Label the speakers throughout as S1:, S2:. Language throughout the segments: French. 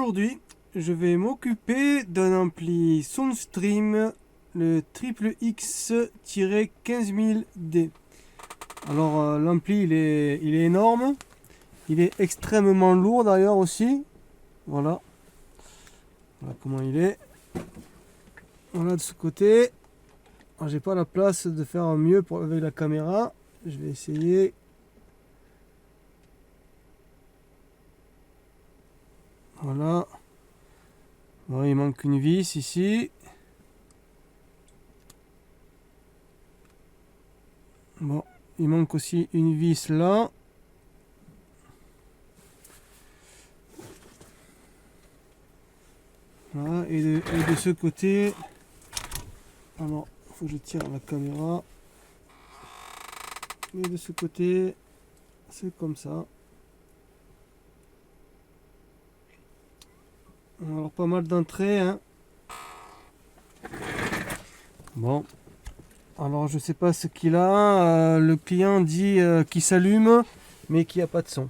S1: Aujourd'hui, je vais m'occuper d'un ampli Soundstream, le triple X-15000D. Alors l'ampli il est énorme, il est extrêmement lourd d'ailleurs aussi. Voilà. Voilà comment il est. Voilà de ce côté. J'ai pas la place de faire mieux avec la caméra. Je vais essayer. Voilà. Bon, il manque une vis ici. Bon, il manque aussi une vis là. Voilà, et de ce côté, alors, il faut que je tire la caméra. Et de ce côté, c'est comme ça. Alors, pas mal d'entrées, hein. Bon. Alors, je sais pas ce qu'il a. Le client dit qu'il s'allume, mais qu'il n'y a pas de son.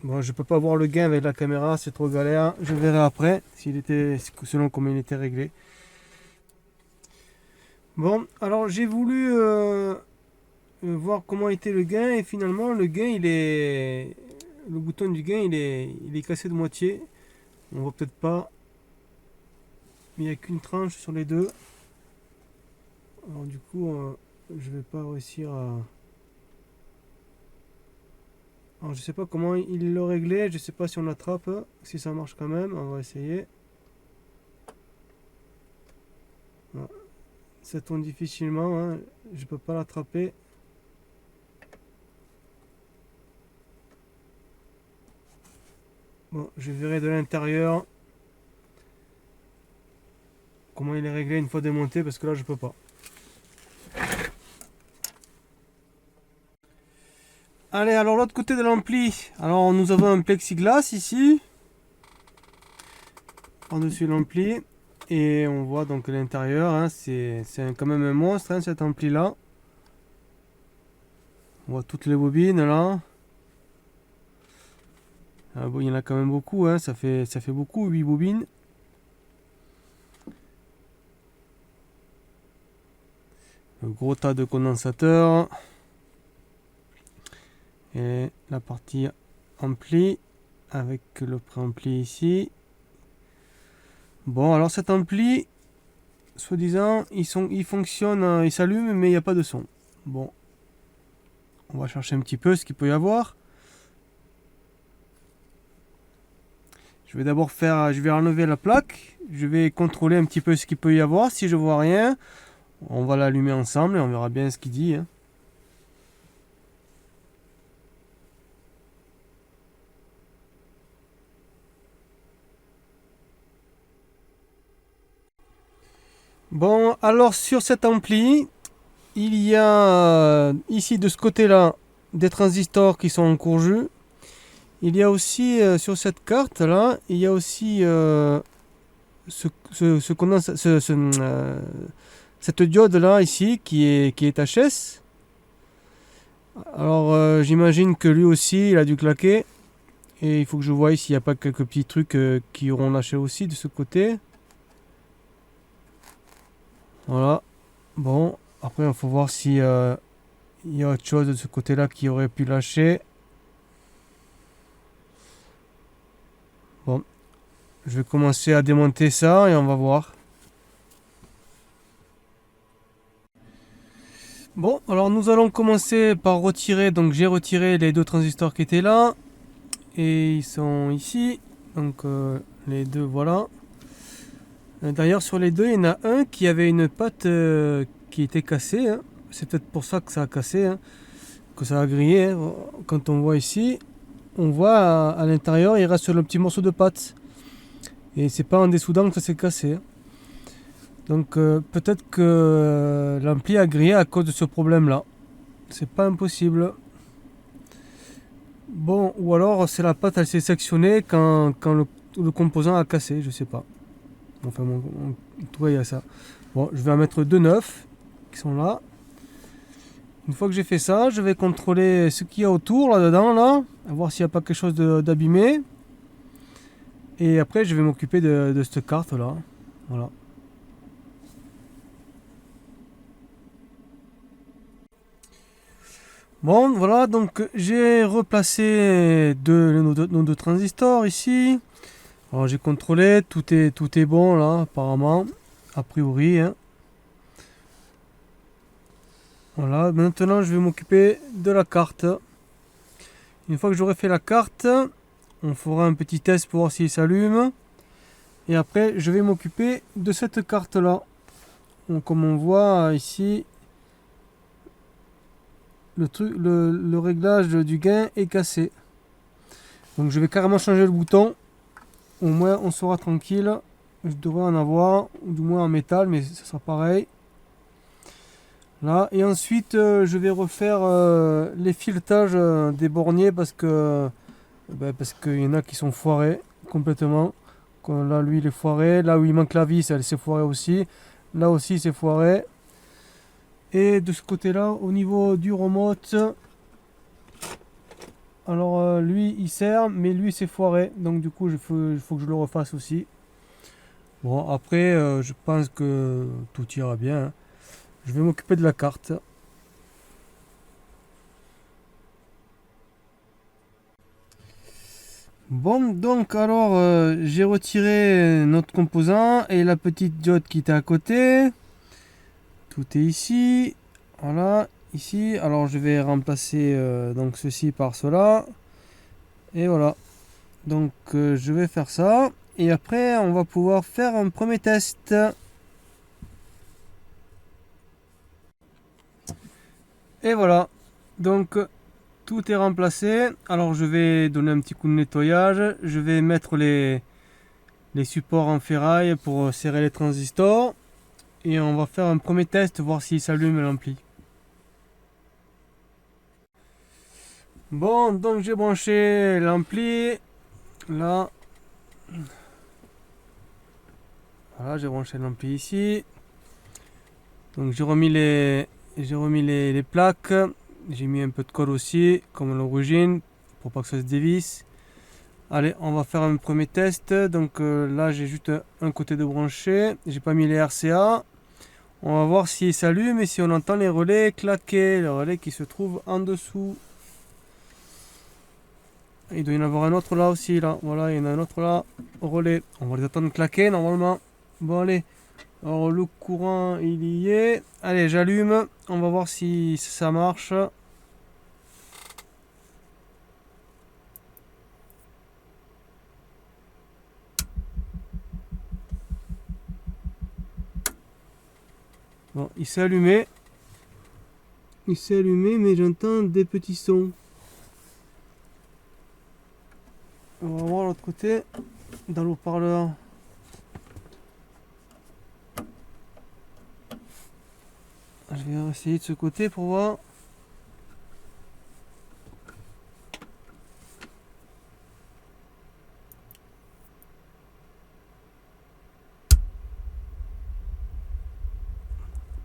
S1: Bon, je peux pas voir le gain avec la caméra, c'est trop galère. Je verrai après selon comment il était réglé. Bon, alors j'ai voulu voir comment était le gain et finalement le gain le bouton du gain il est cassé de moitié. On voit peut-être pas, mais il n'y a qu'une tranche sur les deux. Alors du coup, je vais pas réussir à. Alors je sais pas comment il le réglait, je sais pas si on l'attrape, si ça marche quand même, on va essayer. Voilà. Ça tourne difficilement, hein. Je peux pas l'attraper. Bon, je verrai de l'intérieur comment il est réglé une fois démonté parce que là je peux pas. Allez, alors l'autre côté de l'ampli, alors nous avons un plexiglas ici, par-dessus l'ampli, et on voit donc l'intérieur, hein, c'est quand même un monstre, hein, cet ampli là. On voit toutes les bobines là. Ah bon, il y en a quand même beaucoup, hein, ça fait beaucoup, 8 bobines. Un gros tas de condensateurs. Et la partie ampli avec le préampli ici. Bon, alors cet ampli, soi-disant, il fonctionne, il s'allume, mais il n'y a pas de son. Bon, on va chercher un petit peu ce qu'il peut y avoir. Je vais d'abord je vais enlever la plaque. Je vais contrôler un petit peu ce qu'il peut y avoir. Si je vois rien, on va l'allumer ensemble et on verra bien ce qu'il dit, hein. Bon, alors sur cet ampli, il y a ici de ce côté-là des transistors qui sont en courju. Il y a aussi sur cette carte là, il y a aussi cette diode là ici qui est HS. Alors j'imagine que lui aussi il a dû claquer et il faut que je voie s'il n'y a pas quelques petits trucs qui auront lâché aussi de ce côté. Voilà. Bon, après il faut voir si il y a autre chose de ce côté là qui aurait pu lâcher. Bon, je vais commencer à démonter ça et on va voir. Bon, alors nous allons commencer par retirer, donc j'ai retiré les deux transistors qui étaient là, et ils sont ici, donc les deux, voilà. D'ailleurs sur les deux, il y en a un qui avait une patte qui était cassée, hein. C'est peut-être pour ça que ça a cassé, hein, que ça a grillé, hein. Quand on voit ici, on voit à l'intérieur, il reste le petit morceau de patte, et c'est pas en dessoudant que ça s'est cassé, hein. Donc peut-être que l'ampli a grillé à cause de ce problème là. C'est pas impossible. Bon, ou alors c'est la pâte elle s'est sectionnée quand le composant a cassé, je sais pas. Enfin bon, en tout cas il y a ça. Bon, je vais en mettre deux neufs qui sont là. Une fois que j'ai fait ça, je vais contrôler ce qu'il y a autour là-dedans, là, voir s'il n'y a pas quelque chose d'abîmé. Et après, je vais m'occuper de cette carte là. Voilà. Bon, voilà, donc j'ai replacé nos deux transistors ici. Alors j'ai contrôlé, tout est bon là, apparemment, a priori, hein. Voilà, maintenant je vais m'occuper de la carte. Une fois que j'aurai fait la carte, on fera un petit test pour voir s'il s'allume. Et après, je vais m'occuper de cette carte là. Donc, comme on voit ici, le réglage du gain est cassé. Donc je vais carrément changer le bouton. Au moins on sera tranquille. Je devrais en avoir, ou du moins en métal, mais ça sera pareil. Là, et ensuite je vais refaire les filetages des borniers parce qu'il y en a qui sont foirés complètement. Comme là, lui il est foiré. Là où il manque la vis, elle s'est foirée aussi. Là aussi c'est foiré. Et de ce côté-là, au niveau du remote, alors lui il sert, mais lui c'est foiré. Donc du coup, il faut que je le refasse aussi. Bon, après, je pense que tout ira bien, hein. Je vais m'occuper de la carte. Bon, donc alors j'ai retiré notre composant et la petite diode qui était à côté. Tout est ici. Voilà, ici. Alors je vais remplacer donc ceci par cela. Et voilà. Donc je vais faire ça. Et après on va pouvoir faire un premier test. Et voilà. Donc tout est remplacé. Alors je vais donner un petit coup de nettoyage. Je vais mettre les supports en ferraille pour serrer les transistors. Et on va faire un premier test, voir s'il s'allume l'ampli. Bon, donc j'ai branché l'ampli. Là. Voilà, j'ai branché l'ampli ici. Donc j'ai remis les plaques. J'ai mis un peu de colle aussi, comme à l'origine, pour pas que ça se dévisse. Allez, on va faire un premier test. Donc là, j'ai juste un côté de branché. J'ai pas mis les RCA. On va voir s'il s'allume et si on entend les relais claquer. Les relais qui se trouvent en dessous. Il doit y en avoir un autre là aussi. Là. Voilà, il y en a un autre là. Relais. On va les attendre claquer normalement. Bon, allez. Alors, le courant, il y est. Allez, j'allume. On va voir si ça marche. Bon, il s'est allumé. Il s'est allumé, mais j'entends des petits sons. On va voir l'autre côté, dans le haut-parleur. Je vais essayer de ce côté pour voir.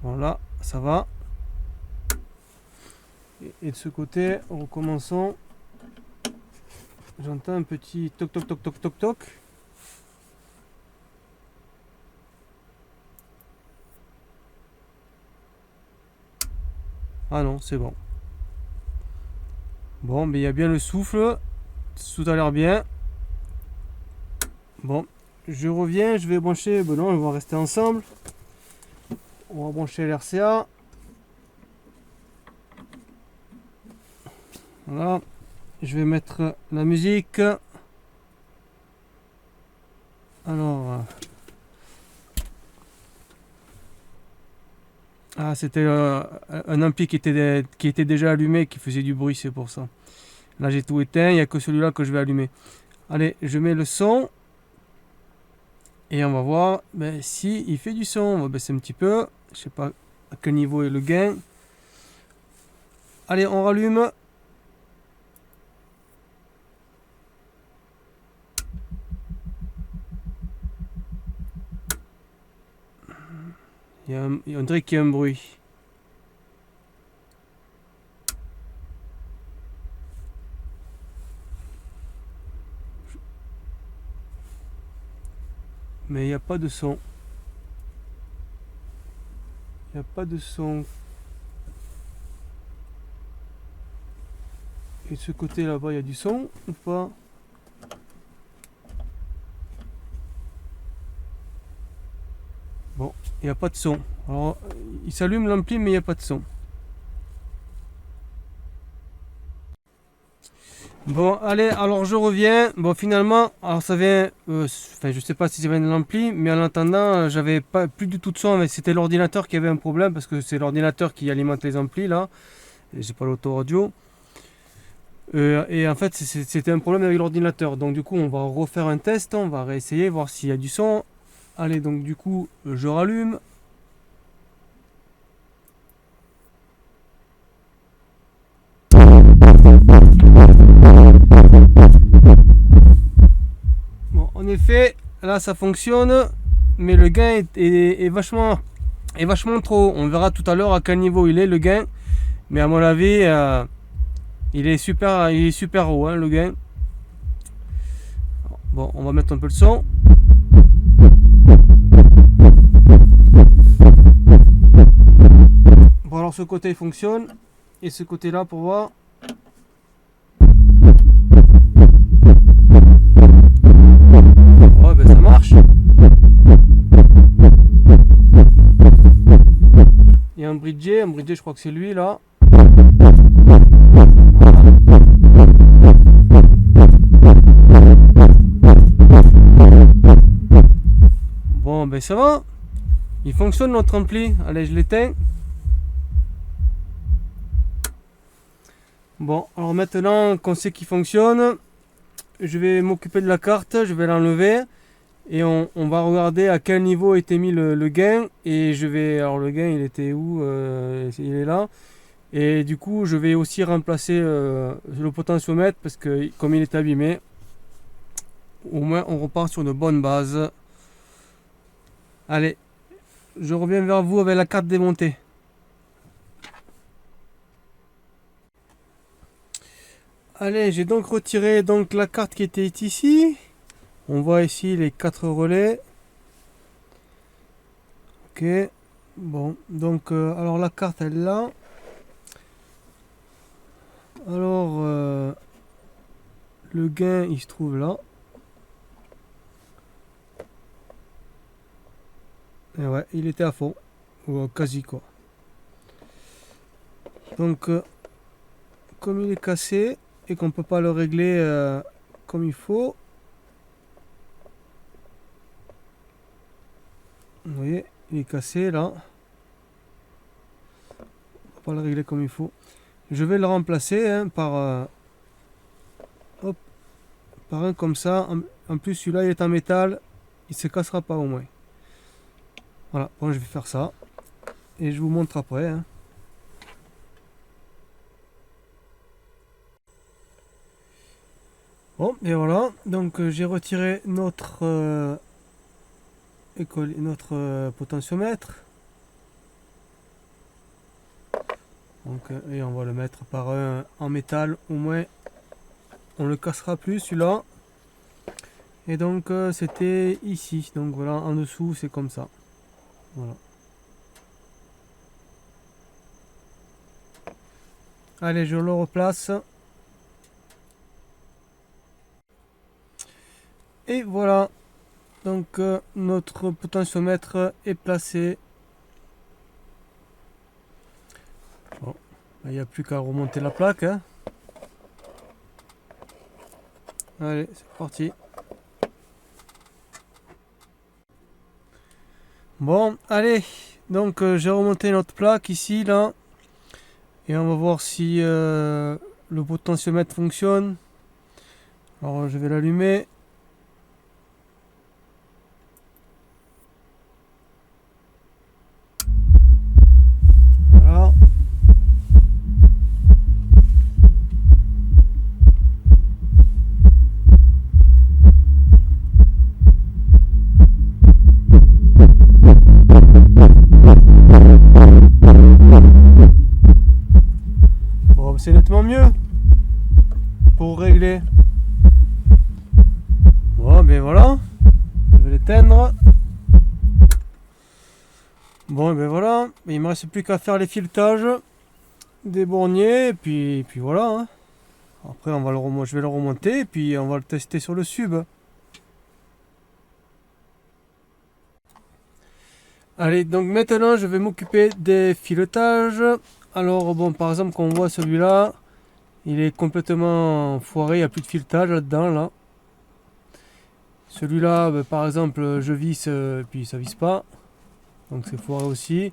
S1: Voilà, ça va. Et de ce côté, recommençons. J'entends un petit toc toc toc toc toc toc. Ah non, c'est bon. Bon, mais il y a bien le souffle. Tout a l'air bien. Bon, je reviens, je vais brancher. Ben non, on va rester ensemble. On va brancher l'RCA. Voilà. Je vais mettre la musique. Alors. Ah, c'était un ampli qui était déjà allumé, qui faisait du bruit, c'est pour ça. Là, j'ai tout éteint, il n'y a que celui-là que je vais allumer. Allez, je mets le son. Et on va voir si il fait du son. On va baisser un petit peu. Je sais pas à quel niveau est le gain. Allez, on rallume. On dirait qu'il y a un bruit. mais il n'y a pas de son. Il n'y a pas de son. Et de ce côté là-bas, il y a du son ou pas? Bon, il n'y a pas de son. Alors, il s'allume l'ampli, mais il n'y a pas de son. Bon, allez, alors je reviens. Bon, finalement, alors ça vient. Enfin, je sais pas si ça vient de l'ampli, mais en attendant, j'avais pas plus du tout de son. Mais c'était l'ordinateur qui avait un problème parce que c'est l'ordinateur qui alimente les amplis là. Et j'ai pas l'auto-radio. Et en fait, c'était un problème avec l'ordinateur. Donc, du coup, on va refaire un test. On va réessayer, voir s'il y a du son. Allez, donc, du coup, je rallume. Bon, en effet, là, ça fonctionne. Mais le gain est vachement trop haut. On verra tout à l'heure à quel niveau il est, le gain. Mais à mon avis, il est super haut, hein, le gain. Bon, on va mettre un peu le son. Bon, alors ce côté fonctionne. Et ce côté-là pour voir. Oh, ben ça marche. Il y a un bridge, je crois que c'est lui là. Bon, ben ça va. Il fonctionne notre ampli. Allez, je l'éteins. Bon, alors maintenant qu'on sait qu'il fonctionne, je vais m'occuper de la carte, je vais l'enlever. Et on va regarder à quel niveau était mis le gain. Et je vais... Alors le gain, il était où? Il est là. Et du coup, je vais aussi remplacer le potentiomètre parce que comme il est abîmé, au moins on repart sur de bonnes bases. Allez, je reviens vers vous avec la carte démontée. Allez, j'ai donc retiré donc la carte qui était ici. On voit ici les 4 relais. Ok. Bon, donc alors la carte elle est là. Alors le gain il se trouve là. Et ouais, il était à fond. Ou quasi quoi. Donc comme il est cassé et qu'on peut pas le régler comme il faut. Vous voyez, il est cassé là. On va pas le régler comme il faut. Je vais le remplacer hein, par un comme ça. En plus celui-là il est en métal. Il se cassera pas au moins. Voilà, bon je vais faire ça. Et je vous montre après. Hein. Bon, et voilà. Donc j'ai retiré notre potentiomètre. Donc, et on va le mettre par un en métal, au moins on le cassera plus celui-là. Et donc c'était ici, donc voilà, en dessous c'est comme ça. Voilà. Allez, je le replace. Et voilà, donc notre potentiomètre est placé. Bon, il n'y a plus qu'à remonter la plaque. Hein. Allez, c'est parti. Bon, allez, donc j'ai remonté notre plaque ici, là. Et on va voir si le potentiomètre fonctionne. Alors je vais l'allumer. Voilà. Bon, c'est nettement mieux pour régler. Bon, ben voilà. Je vais l'éteindre. l'éteindre. Bon, et ben voilà. Il me reste plus qu'à faire les filetages des borniers. Et puis voilà. Hein. Après, je vais le remonter. Et puis, on va le tester sur le sub. Allez, donc maintenant, je vais m'occuper des filetages. Alors, bon, par exemple, quand on voit celui-là, il est complètement foiré. Il n'y a plus de filetage là-dedans, là. Celui-là, ben, par exemple, je visse, puis ça visse pas. Donc c'est foiré aussi.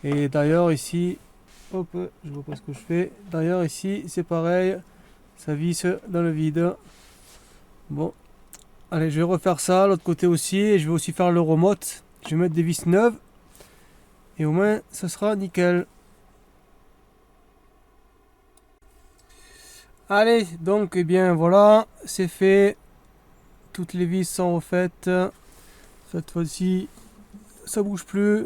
S1: Et d'ailleurs ici, hop, je vois pas ce que je fais. D'ailleurs ici, c'est pareil. Ça visse dans le vide. Bon. Allez, je vais refaire ça, l'autre côté aussi. Et je vais aussi faire le remote. Je vais mettre des vis neuves. Et au moins, ce sera nickel. Allez, donc, eh bien, voilà. C'est fait. Toutes les vis sont refaites. Cette fois-ci, ça bouge plus.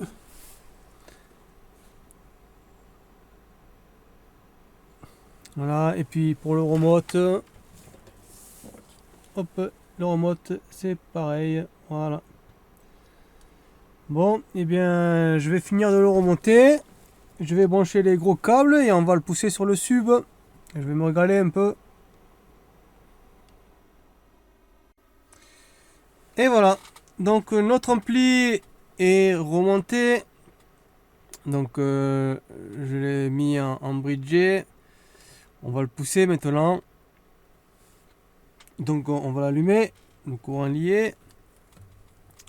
S1: Voilà, et puis pour le remote, hop, le remote c'est pareil, voilà. Bon, et bien je vais finir de le remonter. Je vais brancher les gros câbles et on va le pousser sur le sub. Je vais me régaler un peu. Et voilà, donc notre ampli est remonté. Donc je l'ai mis en bridgé. On va le pousser maintenant. Donc on va l'allumer. Le courant lié.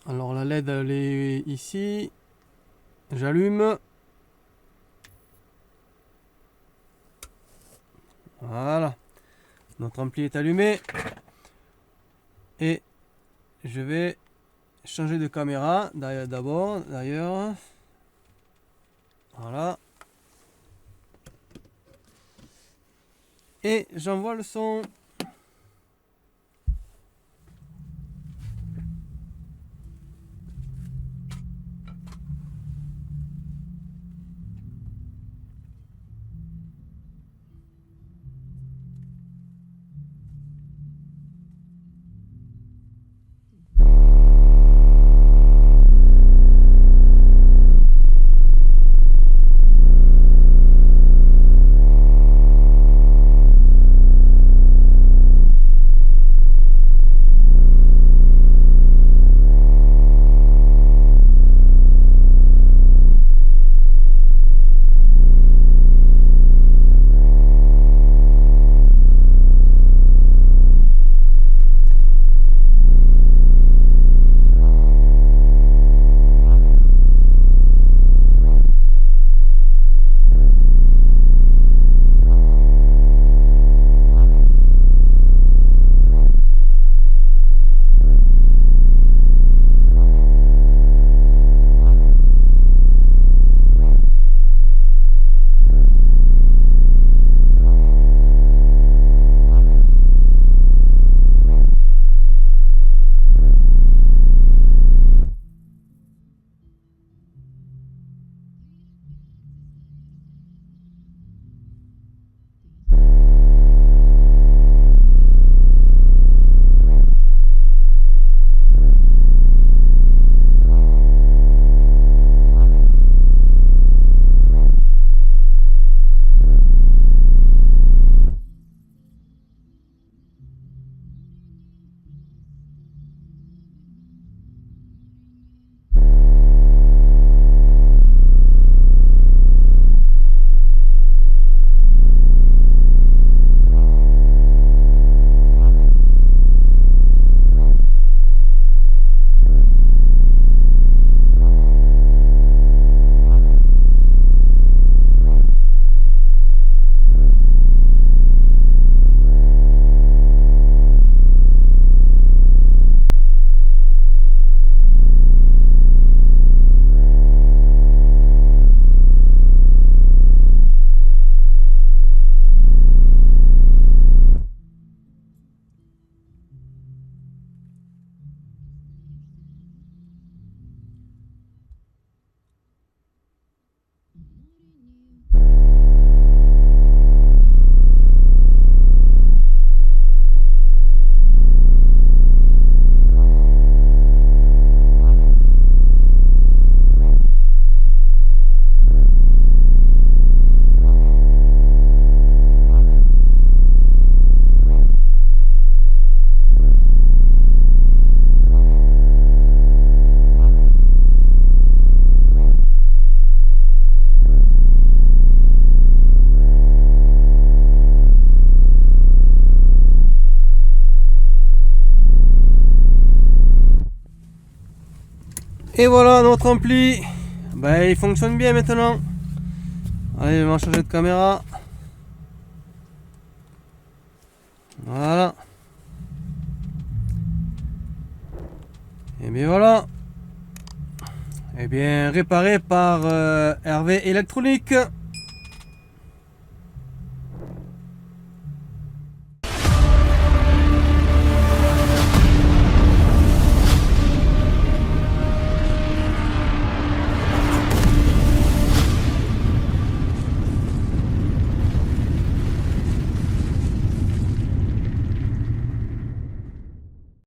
S1: Alors la LED elle est ici. J'allume. Voilà. Notre ampli est allumé. Et je vais changer de caméra d'abord. D'ailleurs. Voilà. Et j'envoie le son. Et voilà notre ampli. Bah, il fonctionne bien maintenant. Allez, on va changer de caméra. Voilà. Et bien voilà. Et bien réparé par Hervé Électronique.